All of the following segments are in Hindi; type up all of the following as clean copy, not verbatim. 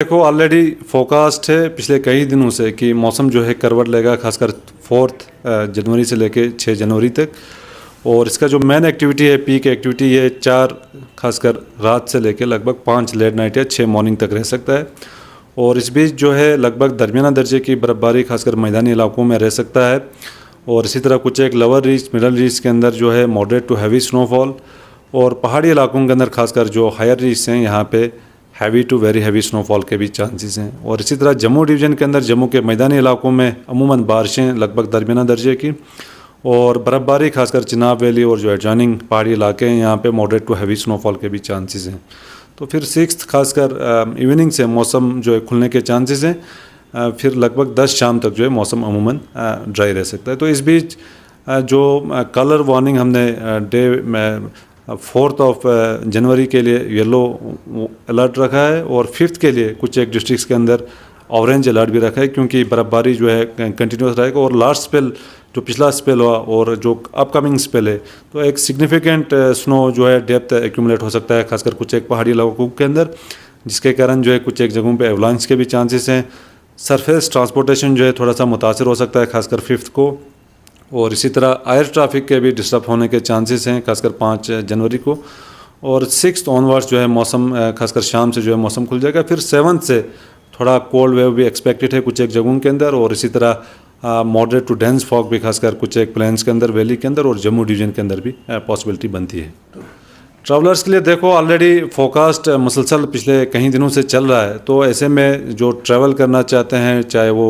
देखो ऑलरेडी फोकास्ट है पिछले कई दिनों से कि मौसम जो है करवट लेगा, खासकर 4 जनवरी से लेके 6 जनवरी तक। और इसका जो मेन एक्टिविटी है, पीक एक्टिविटी, ये 4 खासकर रात से लेके लगभग 5 लेट नाइट या 6 मॉर्निंग तक रह सकता है। और इस बीच जो है लगभग दरमियाना दर्जे की बर्फ़बारी खासकर मैदानी इलाकों में रह सकता है। और इसी तरह कुछ एक लोअर रीच, मिडल रीच के अंदर जो है मॉडरेट टू हैवी स्नोफॉल, और पहाड़ी इलाकों के अंदर खासकर जो हायर रीच हैं यहाँ पे heavy to very heavy snowfall के भी चांसेस हैं। और इसी तरह जम्मू डिवीज़न के अंदर जम्मू के मैदानी इलाकों में अमूमन बारिशें लगभग दरमियाना दर्जे की, और बर्फ़बारी खासकर चिनाब वैली और जो एडजॉइनिंग पहाड़ी इलाके हैं यहाँ पे मॉडरेट टू हैवी स्नोफॉल के भी चांसेस हैं। तो फिर 6 खासकर इवनिंग से मौसम जो है खुलने के चांसेस हैं। फिर लगभग 10 शाम तक जो है मौसम अमूमन ड्राई रह सकता है। तो इस बीच जो कलर वार्निंग हमने डे 4 जनवरी के लिए येलो अलर्ट रखा है, और 5 के लिए कुछ एक डिस्ट्रिक्ट्स के अंदर ऑरेंज अलर्ट भी रखा है, क्योंकि बर्फ़बारी जो है कंटिन्यूस रहेगा। और लास्ट स्पेल जो पिछला स्पेल हुआ और जो अपकमिंग स्पेल है, तो एक सिग्निफिकेंट स्नो जो है डेप्थ एक्यूमुलेट हो सकता है खासकर कुछ एक पहाड़ी इलाकों के अंदर, जिसके कारण जो है कुछ एक जगहों पे एवलांच के भी चांसेस हैं। सरफेस ट्रांसपोर्टेशन जो है थोड़ा सा मुतासर हो सकता है खासकर 5 को, और इसी तरह एयर ट्रैफिक के भी डिस्टर्ब होने के चांसेस हैं खासकर 5 जनवरी को। और 6 ऑनवर्ड्स जो है मौसम खासकर शाम से जो है मौसम खुल जाएगा। फिर 7 से थोड़ा कोल्ड वेव भी एक्सपेक्टेड है कुछ एक जगहों के अंदर, और इसी तरह मॉडरेट टू डेंस फॉग भी खासकर कुछ एक प्लेन्स के अंदर, वैली के अंदर और जम्मू डिवीज़न के अंदर भी पॉसिबिलिटी बनती है। ट्रैवलर्स के लिए देखो ऑलरेडी फोकास्ट मुसलसल पिछले कई दिनों से चल रहा है। तो ऐसे में जो ट्रैवल करना चाहते हैं, चाहे वो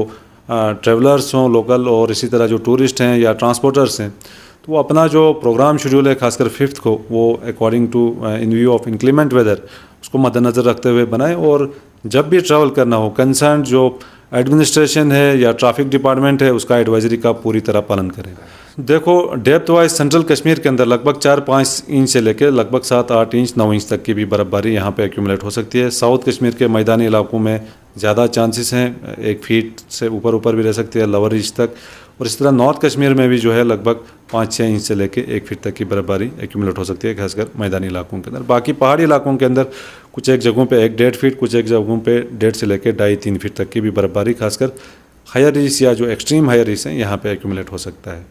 ट्रैवलर्स हों लोकल, और इसी तरह जो टूरिस्ट हैं या ट्रांसपोर्टर्स हैं, तो वो अपना जो प्रोग्राम शेड्यूल है खासकर 5 को वो according to in view of inclement weather उसको मद्देनज़र रखते हुए बनाएं। और जब भी ट्रैवल करना हो, कंसर्न जो एडमिनिस्ट्रेशन है या ट्रैफिक डिपार्टमेंट है, उसका एडवाइजरी का पूरी तरह पालन करें। देखो डेप्थ वाइज सेंट्रल कश्मीर के अंदर लगभग 4-5 इंच से लेकर लगभग 7-8 इंच 9 इंच तक की भी बर्फ़बारी यहाँ पे एक्यूमुलेट हो सकती है। साउथ कश्मीर के मैदानी इलाकों में ज़्यादा चांसेस हैं, 1 फीट से ऊपर भी रह सकती है लोअर रीच तक। और इस तरह नॉर्थ कश्मीर में भी जो है लगभग 5-6 इंच से लेकर 1 फीट तक की बर्फ़बारी एक्यूमुलेट हो सकती है खासकर मैदानी इलाकों के अंदर। बाकी पहाड़ी इलाकों के अंदर कुछ एक जगहों पे 1-1.5 फीट, कुछ एक जगहों पे 1.5 से लेकर 2.5-3 फीट तक की भी बर्फ़बारी खासकर हायर रीच या जो एक्सट्रीम हायर रीच हैं यहाँ पे एक्यूमुलेट हो सकता है।